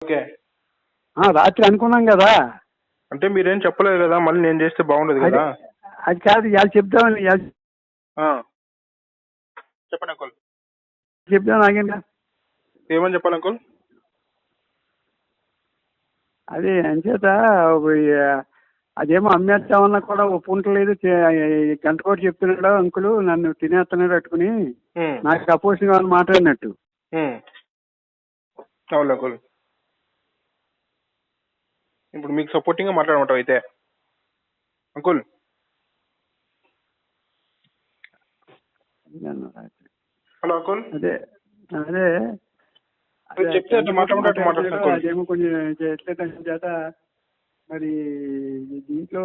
Okay. రాత్రి అనుకున్నాం కదా. అంటే మీరేం చెప్పలేదు కదా, మళ్ళీ నేను చేస్తే బాగుండదు కదా. అది కాదు, ఇవాళ చెప్దామని చెప్పండి అంకుల్. చెప్దాం ఆగండి. ఏమని చెప్పాలి అంకుల్? అదే అంచేత అదేమో అమ్మేస్తామన్నా కూడా ఒప్పుకుంటలేదు. గంట కూడా చెప్తున్నాడు అంకులు, నన్ను తినేస్తున్నాడు అట్టుకుని నాకు అపోజిషన్ వాళ్ళు మాట్లాడినట్టు. అవును అంకుల్. ఇప్పుడు మీకు సపోర్టింగ్ గా మాట్లాడమంటావు అయితే అంకుల్? Hello uncle. అదే చెప్తే మాట్లాడుతున్నారు. అదేమో కొంచెం చేత మరి దీంట్లో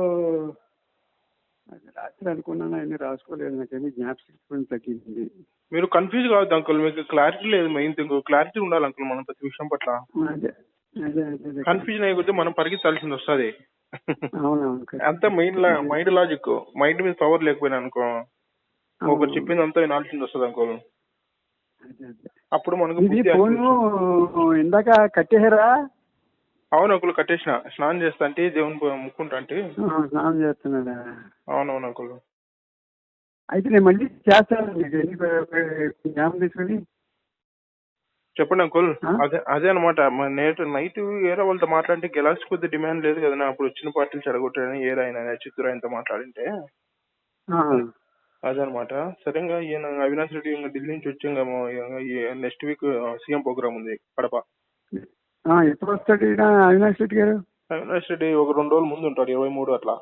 రాత్రి అనుకున్నాను, అన్ని రాసుకోలేదు. నాకేమీ జ్ఞాపకం తగ్గింది. మీరు కన్ఫ్యూజ్ కావద్దు అంకుల్, మీకు క్లారిటీ లేదు. మెయిన్ థింగ్ క్లారిటీ ఉండాలి అంకుల్ మనం ప్రతి విషయం పట్ల. కన్ఫ్యూజన్ అయిపోతే మనం పరిగెత్తాల్సింది వస్తుంది. అంతా మైండ్ లాజిక్. మైండ్ మీద పవర్ లేకపోయినా అనుకో, ఒకరు చెప్పింది అంతా వినాల్సింది వస్తుంది అంకుల్. అప్పుడు మనకు ఇందాక కట్టేసారా? అవును అంకుల్, కట్టేసిన. స్నానం చేస్తా అంటే దేవుని ముక్కుంటా అంటే. స్నానం చేస్తున్నాడా? అవునవును అంకుల్. అయితే నేను మళ్ళీ చేస్తాను తీసుకుని. చెప్పండి అంకుల్. అదే అనమాట, నైట్ ఏరా వాళ్ళతో మాట్లాడితే గెలాక్స్ కొద్ది డిమాండ్ లేదు కదా. అప్పుడు వచ్చిన పార్టీలు చెడగొట్టారని ఏరా ఆయన చిత్తూరు ఆయనతో మాట్లాడింటే అదనమాట. సరేగా ఈయన అవినాష్ రెడ్డి ఢిల్లీ నుంచి వచ్చాం. నెక్స్ట్ వీక్ సీఎం ప్రోగ్రామ్ ఉంది కడప. ఎప్పుడు వస్తాడు అవినాష్ రెడ్డి గారు? అవినాష్ రెడ్డి ఒక 2 రోజుల ముందు ఉంటాడు, 23 అట్లా.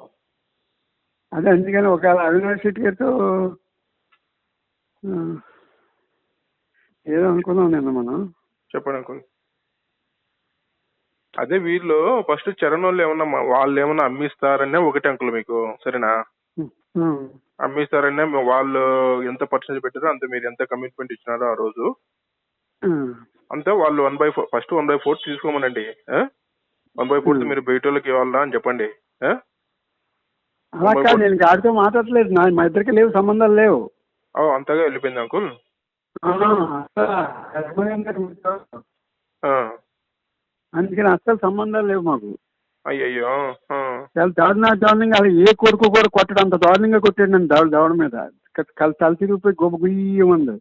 అదే అందుకని ఒకవేళ అవినాష్ రెడ్డి గారితో ఏదో అనుకున్నాం నిన్న మనం. చెప్పండి అంకుల్. అదే వీళ్ళు ఫస్ట్ చరణ్ వాళ్ళు ఏమన్నా అమ్మిస్తారనే ఒకటి అంకుల్ మీకు, సరేనా? అమ్మిస్తారనే వాళ్ళు ఎంత పర్సెంటేజ్ పెట్టారో అంత, మీరు ఎంత కమిట్మెంట్ ఇచ్చినారో ఆ రోజు అంతే. వాళ్ళు 1/4 ఫస్ట్ 1/4 తీసుకోమనండి. 1/4 మీరు బయట వాళ్ళకి ఇవ్వాలా అని చెప్పండి. నేను గాడితో మాట్లాడలేదు, మా ఇద్దరికి లేవు, సంబంధాలు లేవు. అంతగా వెళ్ళిపోయింది అంకుల్. అందుకని అస్సలు సంబంధాలు లేవు మాకు. అయ్యయ్యో, చాలా దారుణంగా అలా ఏ కొడుకు కూడా కొట్టడం అంత దారుణంగా కొట్టాడు నన్ను దవడ మీద. తల తిరిగిపోయి గొప్ప గుయ్యమంది.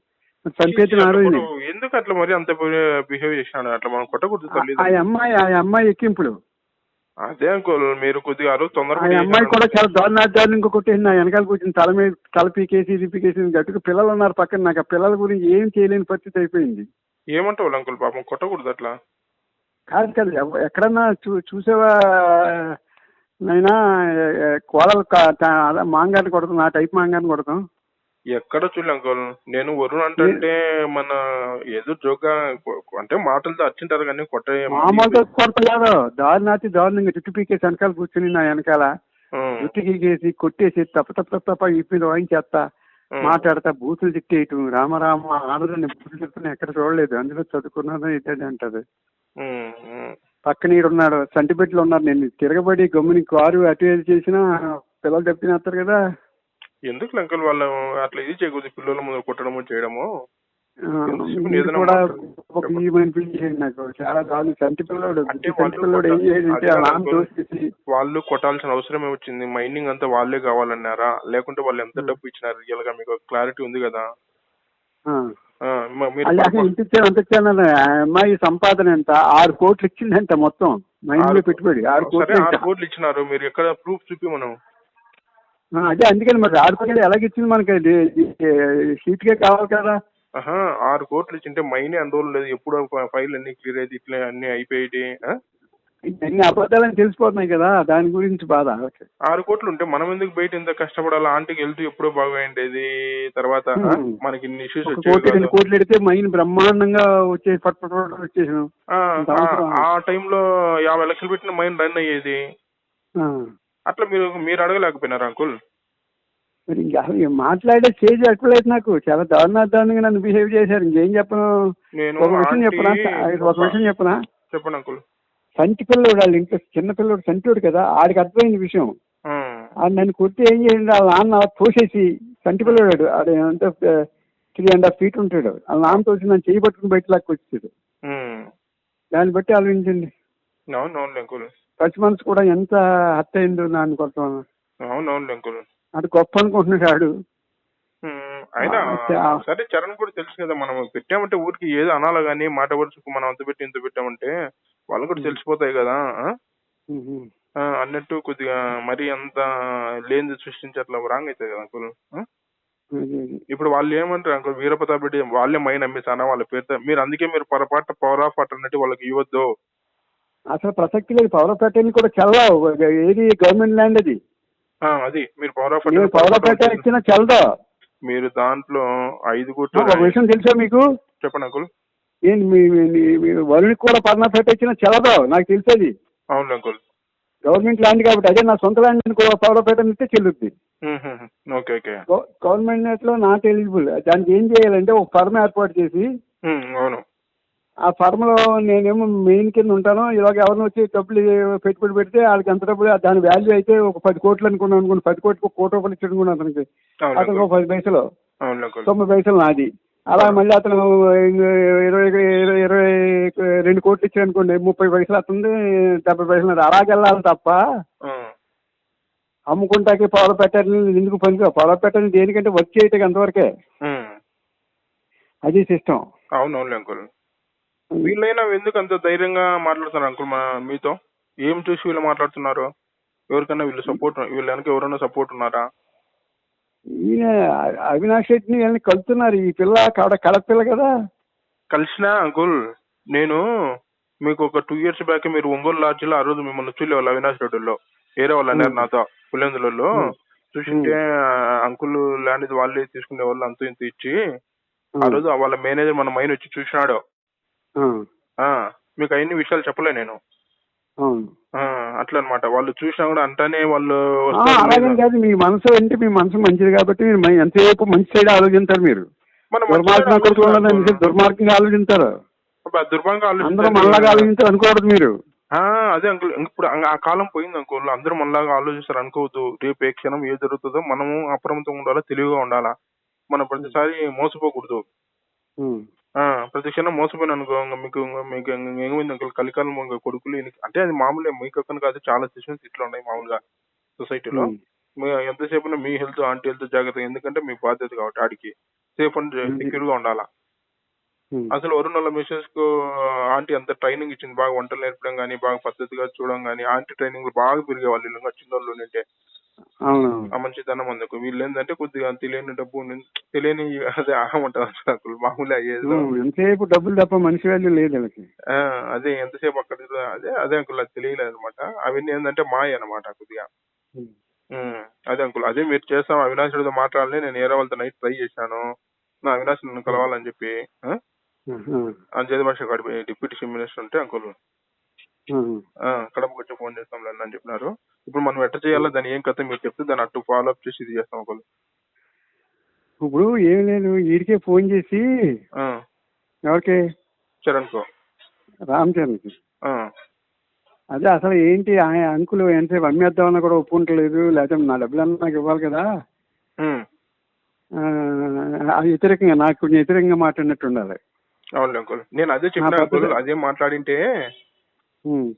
చంపేసిన ఆ రోజు. ఎందుకు అట్లా మరి అంత బిహేవ్ చేసినాడు? అట్లా మనం కొట్టకూడదు. ఆ అమ్మాయి ఎక్కింపుడు. అదే అంకుల్, మీరు కొద్దిగా తొందరగా. ఆ అమ్మాయి కూడా చాలా దారుణంగా కొట్టేసింది. నా వెనకాల కూర్చుని తల మీద తల పీకేసి ఇది పీకేసి గట్టుకు పిల్లలు ఉన్నారు పక్కన. నాకు ఆ పిల్లల గురించి ఏం చేయలేని పరిస్థితి అయిపోయింది. ఏమంటావు అంకుల్? పాపం కొట్టకూడదు అట్లా. కాదు ఎక్కడన్నా చూసావా నైనా కోడలు మాంగాన్ని కొడతాం, నా టైప్ మాంగాన్ని కొడతాం. ఎక్కడ చూడలే అంకుల్. నేను వరుణ్ అంటే మన ఏదో జోగా అంటే మాటలతో వచ్చింటారు కానీ మామూలుగా కొడతలేదు. దారుణంగా జుట్టు పీకేసి వెనకాల కూర్చుని నా వెనకాల జుట్టు గీకేసి కొట్టేసి తప్ప ఇప్పుడు వాయించేస్తా, మాట్లాడతా, బూతులు తిట్టేయటం. రామరామ ఆడదని బూతులు చెప్తున్నా ఎక్కడ చూడలేదు. అందులో చదువుకున్నది ఇదే అంటది. పక్కన ఉన్నాడు, సంటిబెట్లు ఉన్నారు. నేను తిరగబడి గమ్ముని కారు అటు ఏది చేసినా పిల్లలు దెబ్బతినేస్తారు కదా. ఎందుకు అంకుల్ వాళ్ళు అట్లా ఇది చేయకూడదు, పిల్లల ముందు కొట్టడము చేయడము. నాకు చాలా బాగా సంటి పిల్లడు ఏం చేయాలంటే వాళ్ళు కొట్టాల్సిన అవసరం వచ్చింది. మైనింగ్ అంతా వాళ్ళే కావాలన్నారా, లేకుంటే వాళ్ళు ఎంత డబ్బు ఇచ్చినారు? రియల్ గా మీకు క్లారిటీ ఉంది కదా. అమ్మాయి సంపాదన ఎంత? 6 కోట్లు ఇచ్చిందంట మొత్తం మైండ్ లో పెట్టుబడి. 6 కోట్లు ఇచ్చినారు. మీరు ఎక్కడ ప్రూఫ్ చూపి మనం. అదే అందుకని మరి 6 కోట్లు ఎలాగిచ్చింది మనకి? షీట్ గా కావాలి కదా. 6 కోట్లు ఇచ్చింటే మైనే అందులో లేదు. ఎప్పుడు ఫైల్ అన్ని క్లియర్ అయితే ఇట్లా అన్ని అయిపోయి అన్ని అబద్ధాలని తెలిసిపోతున్నాయి కదా, దాని గురించి బాధ. 6 కోట్లు ఉంటే మనం ఎందుకు బయట ఎంత కష్టపడాలి? ఆంటీకి వెళ్తూ ఎప్పుడో బాగుండేది. తర్వాత మనకి ఇన్ని ఇష్యూస్ వచ్చాయి. 2 కోట్లు పెడితే మైన్ బ్రహ్మాండంగా వచ్చేసాం. ఆ టైంలో 50 లక్షలు పెట్టిన మైన్ రన్ అయ్యేది. అట్లా మీరు అడగలేకపోయినారు అంకుల్? మరి ఇంకా మాట్లాడే స్టేజ్ ఎక్కలేదు నాకు. చాలా దారుణంగా నన్ను బిహేవ్ చేశారు. ఇంకేం చెప్పను. ఒక విషయం చెప్పనా? చెప్పండి అంకుల్. సంటి పిల్లడు వాళ్ళ ఇంట్లో చిన్న పిల్లడు సంటివాడు కదా, ఆడికి అర్థమైంది విషయం. నన్ను కొట్టి ఏం చేయండి, వాళ్ళ నాన్న తోసేసి, సంటి పిల్లడు ఆడు ఎంత 3.5 feet ఉంటాడు, వాళ్ళ నాన్న తోసి నన్ను చేయి పట్టుకుని బయట లాక్కొచ్చాడు. దాన్ని బట్టి ఆలోచించండి. అవునవును అంకుల్. పచ్చి మనసు కూడా ఎంత హత్య అయిందో దాని కోసం. అవునవును అంకుల్. అది గొప్ప అనుకుంటున్నాడు. అయినా సరే చరణ్ కూడా తెలుసు కదా, మనం పెట్టామంటే ఊరికి ఏదో అనాలి కానీ మాట వరుసకు మనం అంత పెట్టి ఇంత పెట్టామంటే వాళ్ళు కూడా తెలిసిపోతాయి కదా. అన్నట్టు కొద్దిగా మరీ అంత లేనిది సృష్టించట్లా రాంగ్ అవుతుంది కదా అంకుల్. ఇప్పుడు వాళ్ళు ఏమంటారు అంకుల్, వీరప్రతాప్ రెడ్డి వాళ్ళే మైండ్ అమ్మేసానా వాళ్ళ పేరుతో, మీరు అందుకే మీరు పొరపాటు పవర్ ఆఫ్ అన్నట్టు వాళ్ళకి ఇవ్వద్దు. అసలు ప్రసక్తి లేదు. పౌరపేట కూడా చల్లవు. ఏది గవర్నమెంట్ ల్యాండ్ అది. అది మీరు పవర్ ఆఫ్ పౌరపేట ఇచ్చిన చల్లదా. మీరు దాంట్లో 5 కోట్లు విషయం తెలుసా మీకు? చెప్పండి అంకుల్. ఏంటి మీ వరుణికి కూడా పర్ణపేట ఇచ్చిన చల్లదా? నాకు తెలిసేది. అవును అంకుల్. గవర్నమెంట్ ల్యాండ్ కాబట్టి అదే నా సొంత ల్యాండ్ పౌరపేట ఇస్తే చెల్లుద్ది. Okay okay. గవర్నమెంట్ లో నాట్ ఎలిజిబుల్. దానికి ఏం చేయాలంటే ఒక ఫర్మ్ ఏర్పాటు చేసి, అవును, ఆ ఫర్మ్ లో నేనేమో మెయిన్ కింద ఉంటాను, ఇలాగ ఎవరిని వచ్చి డబ్బులు పెట్టుబడి పెడితే వాళ్ళకి ఎంత డబ్బులు, దాని వాల్యూ అయితే ఒక 10 కోట్లు అనుకున్నాను. 10 కోట్లకు 1 కోటి రూపాయలు ఇచ్చాడు కూడా అతనికి. అతనికి 10 పైసలు, 90 పైసలు నాది. అలా మళ్ళీ అతను 22 కోట్లు ఇచ్చాడు అనుకోండి, 30 పైసలు అతను, 70 పైసలు నాది. అలాగెళ్ళాలి తప్ప అమ్ముకుంటాకి పవర్ పెట్టాలని ఎందుకు పని. పవర్ పెట్టాలని దేనికంటే వర్క్ చేయటం అంతవరకే. అది సిస్టమ్. అవునవును అంకుల్. వీళ్ళైనా ఎందుకు అంత ధైర్యంగా మాట్లాడుతున్నారు అంకుల్ మీతో? ఏం చూసి వీళ్ళు మాట్లాడుతున్నారు? ఎవరికన్నా వీళ్ళు సపోర్ట్, వీళ్ళ వెనక ఎవరైనా సపోర్ట్ ఉన్నారా? ఈయన అవినాష్ రెడ్డిని వీళ్ళని కలుపుతున్నారు. ఈ పిల్ల కడపిల్ల కదా. కలిసినా అంకుల్, నేను మీకు ఒక 2 years బ్యాక్ మీరు ఒంగోలు లాడ్జిలో ఆ రోజు మిమ్మల్ని చూడలేవాళ్ళు అవినాష్ రెడ్డిలో వేరే వాళ్ళు అన్నారు నాతో, పులివెందులలో చూసింటే అంకుల్ ల్యాండ్ ఇది వాళ్ళే తీసుకునే వాళ్ళు అంత ఇంత ఇచ్చి, ఆ రోజు వాళ్ళ మేనేజర్ మన మైన్ వచ్చి చూసినాడు. మీకు అన్ని విషయాలు చెప్పలే నేను. అట్లా అనమాట. వాళ్ళు చూసినా కూడా అంటానే వాళ్ళు అలాగే కాదు. మీ మనసు అంటే మీ మనసు మంచిది కాబట్టి మీరు ఎంతసేపు మంచి సైడ్ ఆలోచిస్తారు. మీరు దుర్మార్గంగా ఆలోచిస్తారు. అందరూ మనలాగా ఆలోచించారు అనుకోవద్దు మీరు. అదే అంకుల్, ఇప్పుడు ఆ కాలం పోయింది అంకుల్. అందరూ మనలాగా ఆలోచిస్తారు అనుకోవద్దు. రేపు ఏ క్షణం ఏది జరుగుతుందో మనము అప్రమత్తంగా ఉండాలా, తెలివిగా ఉండాలా. మనం ప్రతిసారి మోసపోకూడదు. ప్రతి క్షణం మోసపోయిన అనుకో మీకు ఏమైంది అంకుల్, కలికాలం కొడుకులు అంటే అది మామూలే. మీకన్నా కాదు, చాలా సిచ్యువేషన్స్ ఇట్లా ఉన్నాయి మామూలుగా సొసైటీలో. ఎంతసేపు మీ హెల్త్, ఆంటీ హెల్త్ జాగ్రత్త, ఎందుకంటే మీ బాధ్యత కాబట్టి ఆడికి సేఫ్ అండ్ సెక్యూర్ గా ఉండాలా. అసలు వరుణ్ వాళ్ళ మిస్సెస్ కు ఆంటీ అంత ట్రైనింగ్ ఇచ్చింది, బాగా వంటలు నేర్పడం కానీ, బాగా పద్ధతిగా చూడడం కానీ. ఆంటీ ట్రైనింగ్ బాగా పెరిగేవాళ్ళు ఇల్లు చిన్నోళ్ళు ఉంటే. ఆ మంచితనం అందుకు. వీళ్ళు ఏంటంటే కొద్దిగా తెలియని డబ్బు, తెలియని అదే ఉంటుంది మామూలు అయ్యేది. ఎంతసేపు డబ్బులు తప్ప మనిషి వాల్యూ లేదు. అదే ఎంతసేపు అక్కడ అదే అంకుల్, అది తెలియలేదు అనమాట. అవన్నీ ఏంటంటే మాయ అనమాట కొద్దిగా. అదే అంకుల్, అదే మీరు చేస్తాం అవినాష్ రెడ్డితో మాట్లాడాలని నేను ఏరే వాళ్ళతో నైట్ ట్రై చేశాను. నా అవినాష్ నన్ను కలవాలని చెప్పి. జయద భాష డిప్యూటీ చీఫ్ మినిస్టర్ ఉంటే అంకుల్ కడపకు వచ్చి ఫోన్ చేస్తాం అని చెప్పినారు. ఇప్పుడు మనం ఎట్లా చేయాలో దాన్ని ఏం కథ మీరు చెప్తే దాన్ని అటు ఫాలో అప్ చేసి ఇది చేస్తాం అంకుల్. ఇప్పుడు ఏం లేదు, వీడికే ఫోన్ చేసి, ఎవరికి, చరణ్ కు, రామ్ చరణ్ కి, అదే అసలు ఏంటి అంకుల్ ఎంతసేపు అమ్మేద్దామన్నా కూడా ఒప్పుకుంటలేదు, లేకపోతే నా డబ్బులన్నా నాకు ఇవ్వాలి కదా, వ్యతిరేకంగా నాకు వ్యతిరేకంగా మాట్లాడినట్టు ఉండాలి. అవును అంకుల్, నేను అదే చెప్పిన అంకుల్. అదే మాట్లాడింటే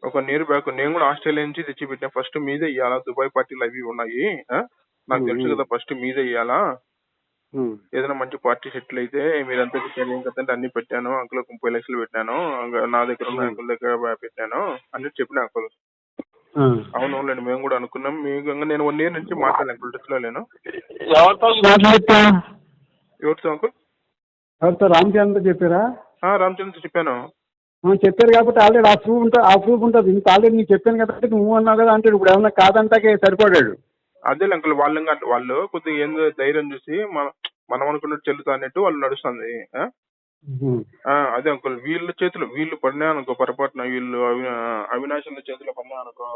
ఒక నీరు బ్యాక్ నేను కూడా ఆస్ట్రేలియా నుంచి తెచ్చి పెట్టినా. ఫస్ట్ మీదే ఇవ్వాలా, దుబాయ్ పార్టీలు అవి ఉన్నాయి నాకు తెలుసు కదా, ఫస్ట్ మీదే ఇవ్వాలా. ఏదైనా మంచి పార్టీ సెటిల్ అయితే మీరంతా పెట్టాను, ఏం కదంటే అన్ని పెట్టాను అంకుల్. 30 లక్షలు పెట్టాను, నా దగ్గర ఉన్న అంకుల్ దగ్గర పెట్టాను అన్నట్టు చెప్పిన అంకుల్. అవునవునండి, మేము కూడా అనుకున్నాం. మీకు నేను 1 year నుంచి మాట్లాడాను అంకుల్, టచ్ లో లేను. ఎవరితో అంకుల్? రామచంద్ర చెప్పారా? రామచంద్ర చెప్పాను. చెప్పారు కాబట్టి ఆల్రెడీ ఆ ప్రూఫ్ ఉంటుంది. ఇంత ఆల్రెడీ నీకు చెప్పాను కాబట్టి నువ్వు అన్నావు కదా అంటే ఇప్పుడు ఏమన్నా కాదంటాకే సరిపడాడు. అదే అంకుల్, వాళ్ళు కొద్దిగా ఏందో ధైర్యం చూసి మనం అనుకున్నట్టు చెల్లుతా అన్నట్టు వాళ్ళు నడుస్తుంది. అదే అంకుల్, వీళ్ళు పడినా అనుకో పొరపాటున, వీళ్ళు అవినాశ్ చేతిలో పడినా అనుకో,